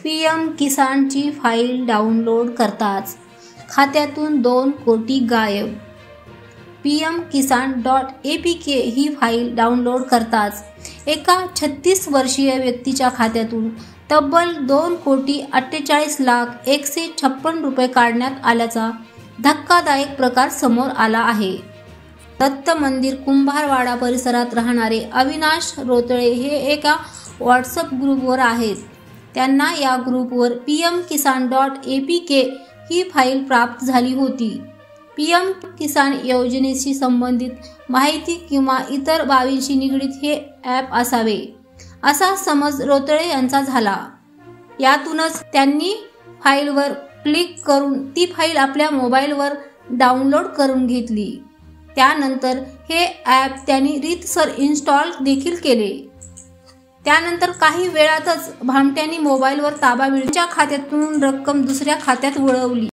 PM किसानची file download करताच खात्यातून 2 कोटी गायब. pmkisan.apk ही फाईल डाउनलोड करताच एका 36 वर्षीय व्यक्तीच्या खात्यातून तब्बल 2,48,01,56 रुपये काढण्यात आल्याचा धक्कादायक प्रकार समोर आला आहे. दत्त मंदिर कुंभारवाडा परिसरात राहणारे अविनाश रोतळे हे एका व्हॉट्सअप ग्रुपवर आहेत. त्यांना या ग्रुपवर pmkisan.apk ही फाईल प्राप्त झाली होती. पीएम किसान योजनेशी संबंधित माहिती किंवा इतर बाबींशी निगडीत हे ॲप असावे असा समज रोतळे यांचा झाला. यातूनच त्यांनी फाईलवर क्लिक करून ती फाईल आपल्या मोबाईलवर डाउनलोड करून घेतली. त्यानंतर हे ॲप त्यांनी रीतसर इन्स्टॉल देखील केले. त्यानंतर काही वेळातच भामट्यांनी मोबाईलवर ताबा मिळवून त्यांच्या खात्यातून रक्कम दुसऱ्या खात्यात वळवली.